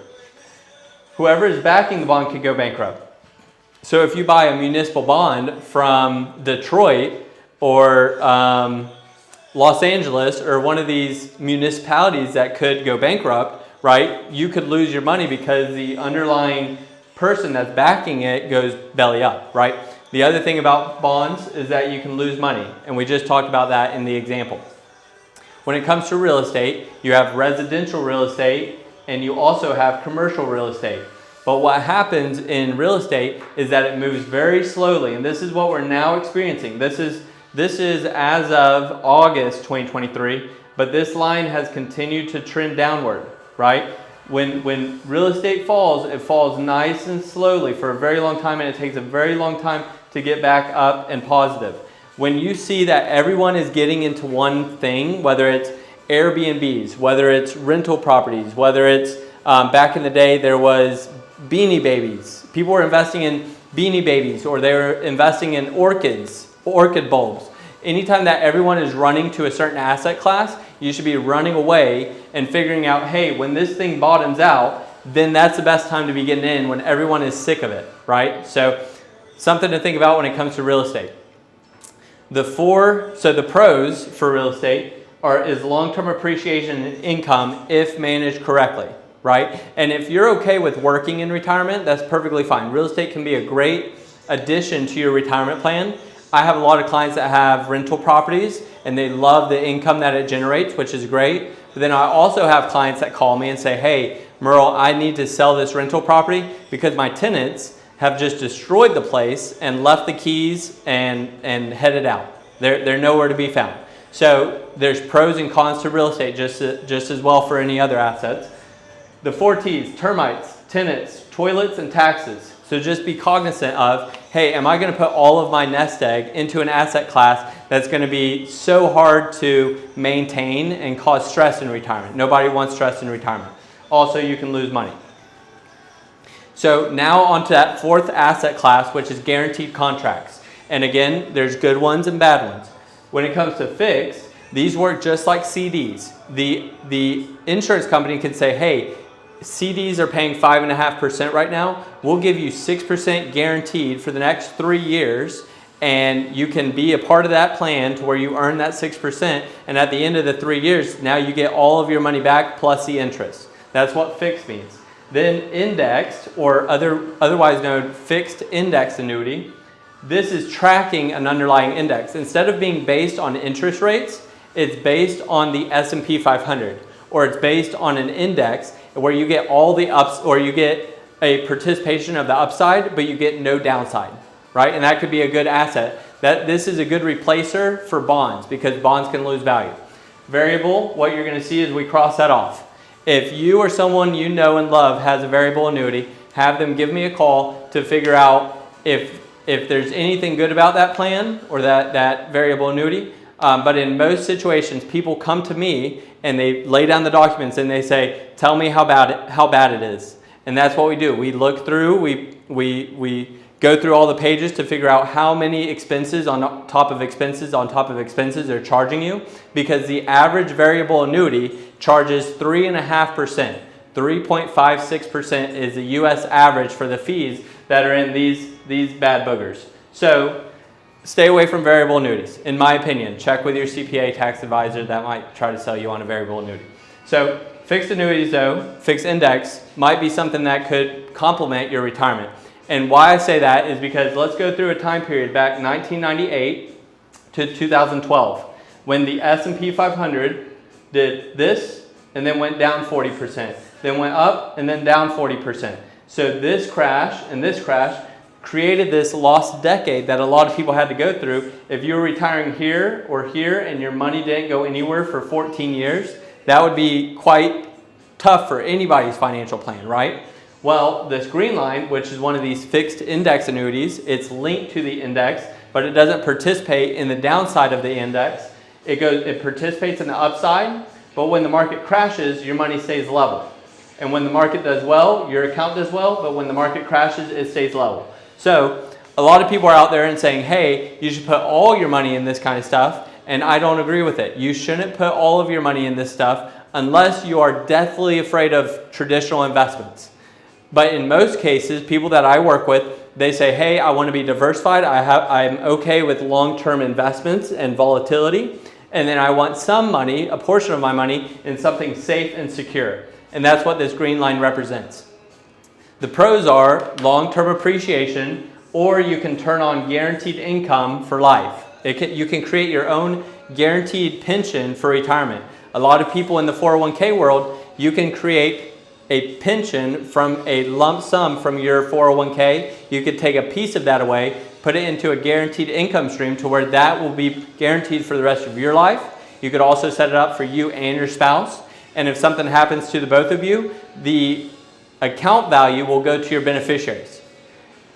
Whoever is backing the bond could go bankrupt. So if you buy a municipal bond from Detroit or Los Angeles or one of these municipalities that could go bankrupt, right, you could lose your money because the underlying person that's backing it goes belly up, right? The other thing about bonds is that you can lose money, and we just talked about that in the example. When it comes to real estate, you have residential real estate and you also have commercial real estate. But what happens in real estate is that it moves very slowly, and this is what we're now experiencing. This is as of August 2023. but this line has continued to trend downward, right? When real estate falls, it falls nice and slowly for a very long time, and it takes a very long time to get back up and positive. When you see that everyone is getting into one thing, whether it's Airbnbs, whether it's rental properties, whether it's back in the day there was Beanie Babies. People were investing in Beanie Babies, or they were investing in orchid bulbs. Anytime that everyone is running to a certain asset class, you should be running away and figuring out, hey, when this thing bottoms out, then that's the best time to be getting in, when everyone is sick of it, right? So something to think about when it comes to real estate. The pros for real estate is long-term appreciation and income if managed correctly, right? And if you're okay with working in retirement, that's perfectly fine. Real estate can be a great addition to your retirement plan. I have a lot of clients that have rental properties and they love the income that it generates, which is great. But then I also have clients that call me and say, hey, Merle, I need to sell this rental property because my tenants have just destroyed the place and left the keys and headed out. They're nowhere to be found. So there's pros and cons to real estate just as well for any other assets. The 4 T's, termites, tenants, toilets, and taxes. So just be cognizant of, hey, am I going to put all of my nest egg into an asset class that's going to be so hard to maintain and cause stress in retirement? Nobody wants stress in retirement. Also, you can lose money. So now onto that fourth asset class, which is guaranteed contracts. And again, there's good ones and bad ones. When it comes to fixed, these work just like CDs. The insurance company can say, hey, CDs are paying 5.5% right now. We'll give you 6% guaranteed for the next 3 years, and you can be a part of that plan to where you earn that 6%. And at the end of the 3 years, now you get all of your money back plus the interest. That's what fixed means. Then indexed, or otherwise known fixed index annuity. This is tracking an underlying index. Instead of being based on interest rates, it's based on the S&P 500, or it's based on an index where you get all the ups, or you get a participation of the upside, but you get no downside, right? And that could be a good asset. This is a good replacer for bonds because bonds can lose value. Variable, what you're going to see is we cross that off. If you or someone you know and love has a variable annuity, have them give me a call to figure out if there's anything good about that plan or that variable annuity. But in most situations, people come to me and they lay down the documents and they say, tell me how bad it is. And that's what we do. We look through, we go through all the pages to figure out how many expenses on top of expenses on top of expenses they're charging you, because the average variable annuity charges 3.5%. 3.56% is the US average for the fees that are in these bad boogers. So stay away from variable annuities, in my opinion. Check with your CPA tax advisor that might try to sell you on a variable annuity. So fixed annuities though, fixed index, might be something that could complement your retirement. And why I say that is because let's go through a time period back 1998 to 2012 when the S&P 500 did this and then went down 40%, then went up and then down 40%. So this crash and this crash created this lost decade that a lot of people had to go through. If you were retiring here or here and your money didn't go anywhere for 14 years, that would be quite tough for anybody's financial plan, right? Well, this green line, which is one of these fixed index annuities, it's linked to the index, but it doesn't participate in the downside of the index. It participates in the upside, but when the market crashes, your money stays level. And when the market does well, your account does well, but when the market crashes, it stays level. So a lot of people are out there and saying, hey, you should put all your money in this kind of stuff, and I don't agree with it. You shouldn't put all of your money in this stuff unless you are deathly afraid of traditional investments. But in most cases, people that I work with, they say, hey, I want to be diversified. I'm okay with long-term investments and volatility. And then I want some money, a portion of my money, in something safe and secure. And that's what this green line represents. The pros are long-term appreciation, or you can turn on guaranteed income for life. You can create your own guaranteed pension for retirement. A lot of people in the 401k world, you can create a pension from a lump sum from your 401k. You could take a piece of that away, put it into a guaranteed income stream to where that will be guaranteed for the rest of your life. You could also set it up for you and your spouse. And if something happens to the both of you, the account value will go to your beneficiaries.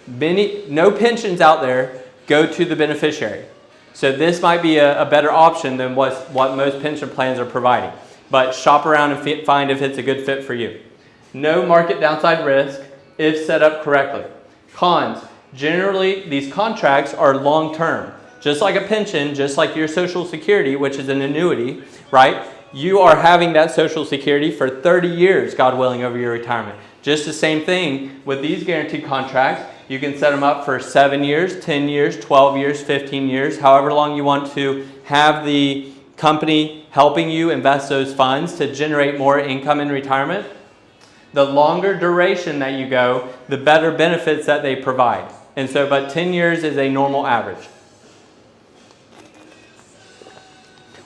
No pensions out there go to the beneficiary. So this might be a better option than what most pension plans are providing. But shop around and find if it's a good fit for you. No market downside risk if set up correctly. Cons. Generally, these contracts are long-term. Just like a pension, just like your Social Security, which is an annuity, right? You are having that Social Security for 30 years, God willing, over your retirement. Just the same thing with these guaranteed contracts. You can set them up for 7 years, 10 years, 12 years, 15 years, however long you want to have the company helping you invest those funds to generate more income in retirement. The longer duration that you go, the better benefits that they provide. And so, but 10 years is a normal average.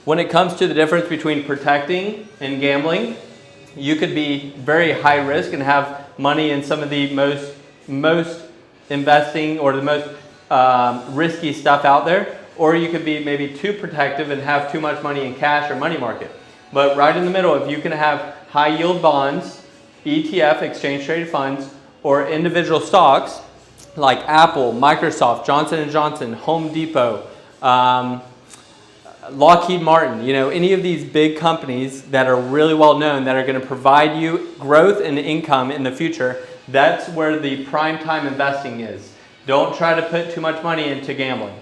When it comes to the difference between protecting and gambling, you could be very high risk and have money in some of the most investing or the most risky stuff out there, or you could be maybe too protective and have too much money in cash or money market. But right in the middle, if you can have high yield bonds, ETF, exchange traded funds, or individual stocks like Apple, Microsoft, Johnson & Johnson, Home Depot, Lockheed Martin, any of these big companies that are really well known that are going to provide you growth and income in the future, that's where the prime time investing is. Don't try to put too much money into gambling.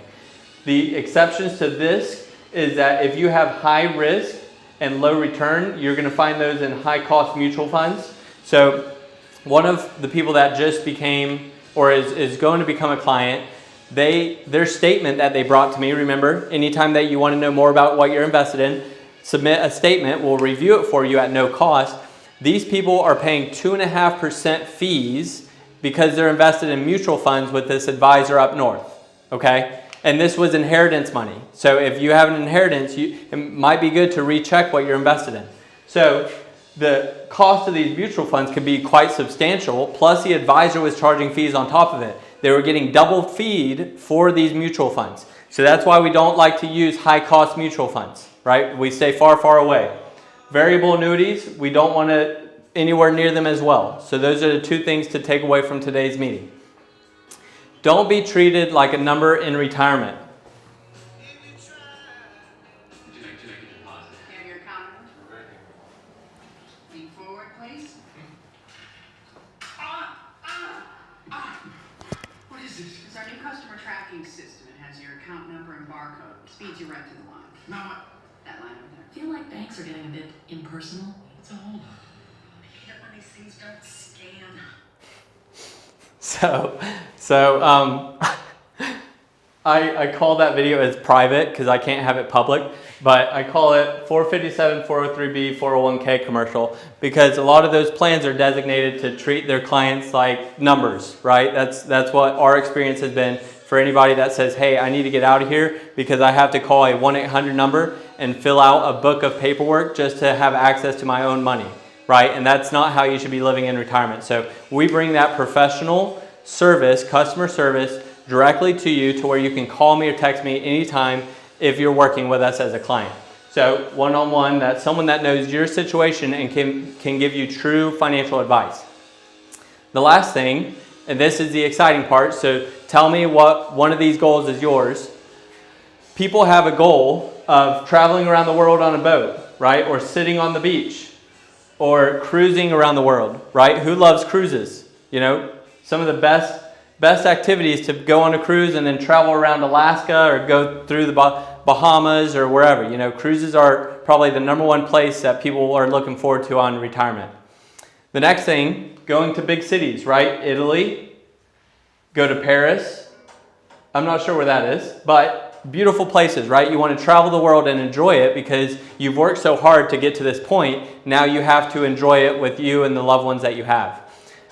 The exceptions to this is that if you have high risk and low return, you're going to find those in high cost mutual funds. So one of the people that just became or is going to become a client, their statement that they brought to me, remember, anytime that you want to know more about what you're invested in, submit a statement, we'll review it for you at no cost. These people are paying 2.5% fees because they're invested in mutual funds with this advisor up north, okay? And this was inheritance money. So if you have an inheritance, it might be good to recheck what you're invested in. So the cost of these mutual funds could be quite substantial, plus the advisor was charging fees on top of it. They were getting double feed for these mutual funds. So that's why we don't like to use high cost mutual funds, right? We stay far, far away. Variable annuities, we don't want to anywhere near them as well. So those are the two things to take away from today's meeting. Don't be treated like a number in retirement. Have your account number. Lean forward, please. What is this? It's our new customer tracking system. It has your account number and barcode. Speeds you right to the line. No, That line over there. I feel like banks are getting a bit impersonal. it's a hold. I hate it when these things don't scan. I call that video as private because I can't have it public, but I call it 457, 403B, 401k commercial because a lot of those plans are designated to treat their clients like numbers, right? That's what our experience has been for anybody that says, hey, I need to get out of here because I have to call a 1-800 number and fill out a book of paperwork just to have access to my own money, right? And that's not how you should be living in retirement. So we bring that professional service, customer service, directly to you to where you can call me or text me anytime if you're working with us as a client. So one-on-one, that's someone that knows your situation and can give you true financial advice. The last thing, and this is the exciting part, so tell me what one of these goals is yours. People have a goal of traveling around the world on a boat, right? Or sitting on the beach or cruising around the world, right? Who loves cruises? Some of the best activities to go on a cruise and then travel around Alaska or go through the Bahamas or wherever. Cruises are probably the number one place that people are looking forward to on retirement. The next thing, going to big cities, right? Italy, go to Paris. I'm not sure where that is, but beautiful places, right? You want to travel the world and enjoy it because you've worked so hard to get to this point. Now you have to enjoy it with you and the loved ones that you have.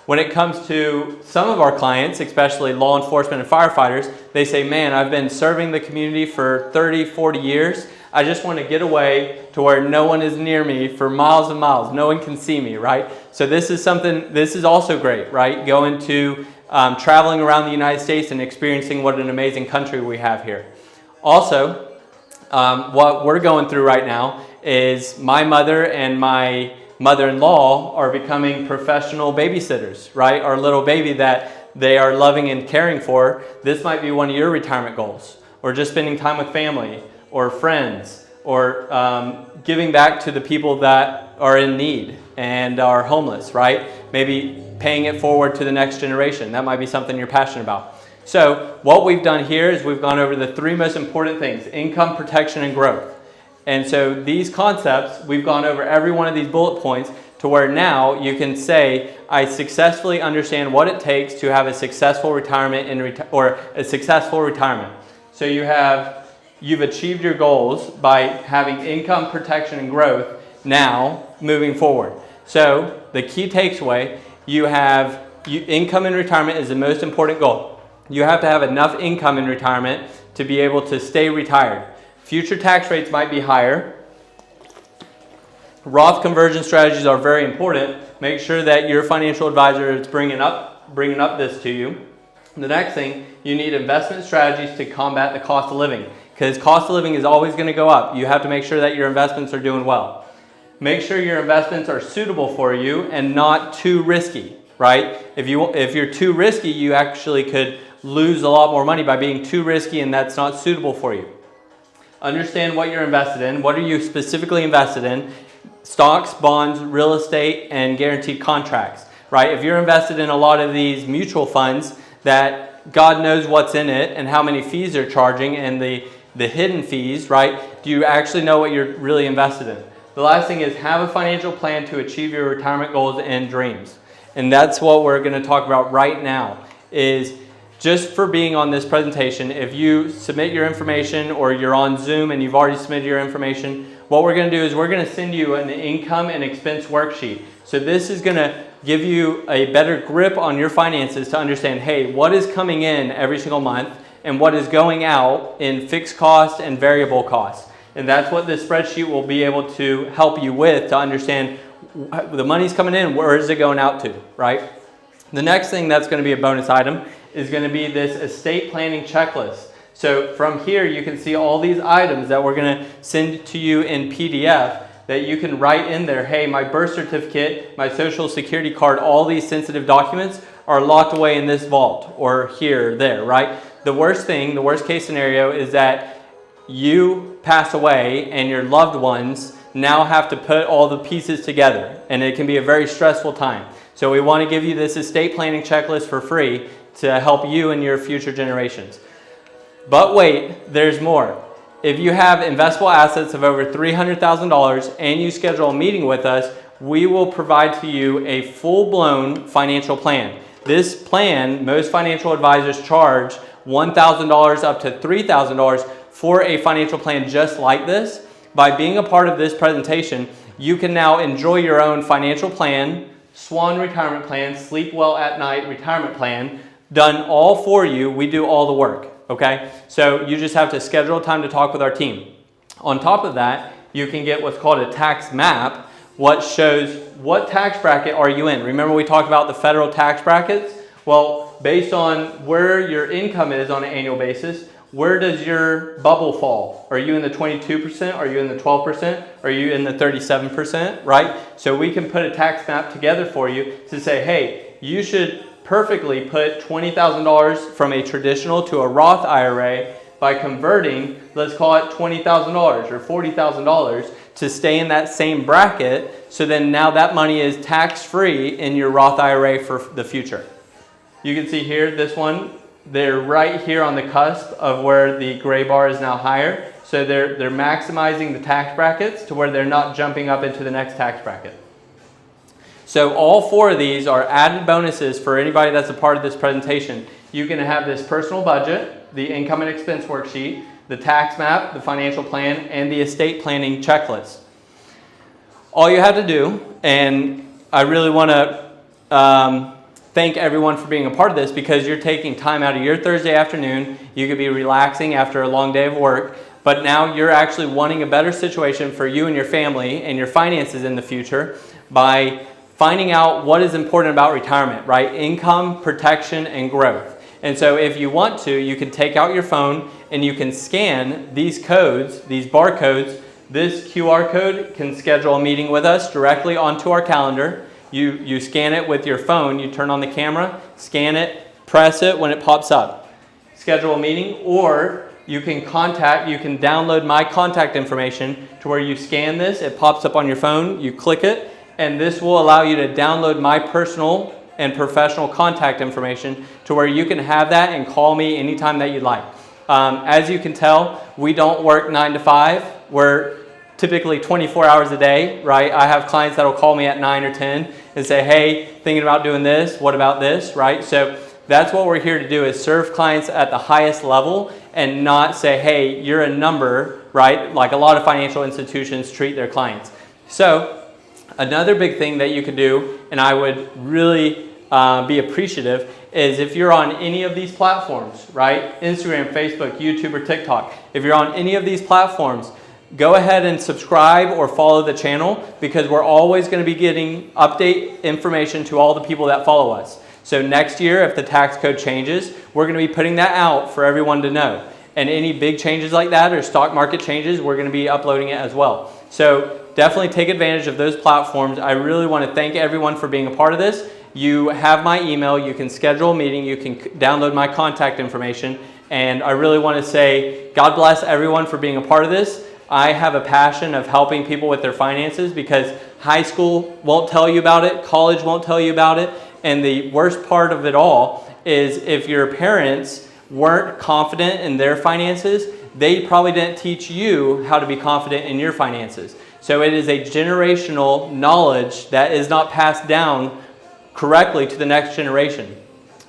When it comes to some of our clients, especially law enforcement and firefighters, they say, man, I've been serving the community for 30, 40 years. I just want to get away to where no one is near me for miles and miles. No one can see me, right? So this is also great, right? Going to traveling around the United States and experiencing what an amazing country we have here. Also, what we're going through right now is my mother and my mother-in-law are becoming professional babysitters, right? Our little baby that they are loving and caring for. This might be one of your retirement goals, or just spending time with family or friends, or giving back to the people that are in need and are homeless, right? Maybe paying it forward to the next generation. That might be something you're passionate about. So what we've done here is we've gone over the three most important things: income, protection, and growth. And so these concepts, we've gone over every one of these bullet points to where now you can say, I successfully understand what it takes to have a successful retirement or a successful retirement. So you've achieved your goals by having income, protection, and growth now moving forward. So the key takeaway, income in retirement is the most important goal. You have to have enough income in retirement to be able to stay retired. Future tax rates might be higher. Roth conversion strategies are very important. Make sure that your financial advisor is bringing up this to you. The next thing, you need investment strategies to combat the cost of living, because cost of living is always going to go up. You have to make sure that your investments are doing well. Make sure your investments are suitable for you and not too risky, right? If you're too risky, you actually could lose a lot more money by being too risky, and that's not suitable for you. Understand what you're invested in. What are you specifically invested in? Stocks, bonds, real estate, and guaranteed contracts, right? If you're invested in a lot of these mutual funds that God knows what's in it and how many fees they're charging and the hidden fees, right? Do you actually know what you're really invested in? The last thing is have a financial plan to achieve your retirement goals and dreams. And that's what we're going to talk about right now. Is just for being on this presentation, if you submit your information or you're on Zoom and you've already submitted your information, what we're going to do is we're going to send you an income and expense worksheet. So this is going to give you a better grip on your finances to understand, hey, what is coming in every single month and what is going out in fixed cost and variable costs. And that's what this spreadsheet will be able to help you with, to understand the money's coming in, where is it going out to, right? The next thing that's going to be a bonus item is going to be this estate planning checklist. So from here you can see all these items that we're going to send to you in PDF that you can write in there, hey, my birth certificate, my social security card, all these sensitive documents are locked away in this vault or here or there, right? The worst case scenario is that you pass away and your loved ones now have to put all the pieces together, and it can be a very stressful time. So we want to give you this estate planning checklist for free to help you and your future generations. But wait, there's more. If you have investable assets of over $300,000 and you schedule a meeting with us, we will provide to you a full-blown financial plan. This plan, most financial advisors charge $1,000 up to $3,000 for a financial plan just like this. By being a part of this presentation, you can now enjoy your own financial plan, Swan retirement plan, sleep well at night retirement plan, done all for you. We do all the work, okay? So you just have to schedule time to talk with our team. On top of that, you can get what's called a tax map, what shows what tax bracket are you in. Remember we talked about the federal tax brackets? Well, based on where your income is on an annual basis, where does your bubble fall? Are you in the 22%? Are you in the 12%? Are you in the 37%, right? So we can put a tax map together for you to say, hey, you should perfectly put $20,000 from a traditional to a Roth IRA by converting, let's call it $20,000 or $40,000 to stay in that same bracket. So then now that money is tax-free in your Roth IRA for the future. You can see here, this one, they're right here on the cusp of where the gray bar is now higher. So they're maximizing the tax brackets to where they're not jumping up into the next tax bracket. So all four of these are added bonuses for anybody that's a part of this presentation. You can have this personal budget, the income and expense worksheet, the tax map, the financial plan, and the estate planning checklist. All you have to do, and I really want to thank everyone for being a part of this, because you're taking time out of your Thursday afternoon. You could be relaxing after a long day of work, but now you're actually wanting a better situation for you and your family and your finances in the future by finding out what is important about retirement, right? Income, protection, and growth. And so if you want to, you can take out your phone and you can scan these codes, these barcodes. This QR code can schedule a meeting with us directly onto our calendar. You scan it with your phone, you turn on the camera, scan it, press it when it pops up. Schedule a meeting, or you can download my contact information to where you scan this, it pops up on your phone, you click it, and this will allow you to download my personal and professional contact information to where you can have that and call me anytime that you'd like. As you can tell, we don't work 9 to 5. We're typically 24 hours a day, right? I have clients that'll call me at 9 or 10 and say, hey, thinking about doing this, what about this, right? So that's what we're here to do, is serve clients at the highest level and not say, hey, you're a number, right? Like a lot of financial institutions treat their clients. So another big thing that you could do, and I would really be appreciative, is if you're on any of these platforms, right? Instagram, Facebook, YouTube, or TikTok. If you're on any of these platforms, go ahead and subscribe or follow the channel, because we're always going to be getting update information to all the people that follow us. So next year, if the tax code changes, we're going to be putting that out for everyone to know. And any big changes like that or stock market changes, we're going to be uploading it as well. So definitely take advantage of those platforms. I really want to thank everyone for being a part of this. You have my email. You can schedule a meeting. You can download my contact information. And I really want to say God bless everyone for being a part of this. I have a passion of helping people with their finances, because high school won't tell you about it. College won't tell you about it. And the worst part of it all is if your parents weren't confident in their finances, they probably didn't teach you how to be confident in your finances. So it is a generational knowledge that is not passed down correctly to the next generation,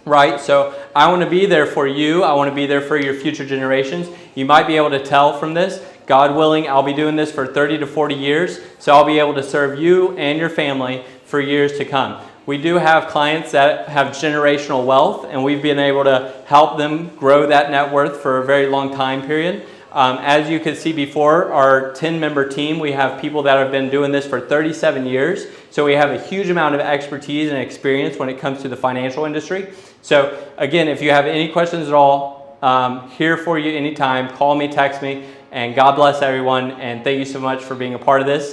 right? So I want to be there for you. I want to be there for your future generations. You might be able to tell from this, God willing, I'll be doing this for 30 to 40 years. So I'll be able to serve you and your family for years to come. We do have clients that have generational wealth, and we've been able to help them grow that net worth for a very long time period. As you could see before, our 10-member team, we have people that have been doing this for 37 years. So we have a huge amount of expertise and experience when it comes to the financial industry. So again, if you have any questions at all, here for you anytime. Call me, text me, and God bless everyone. And thank you so much for being a part of this.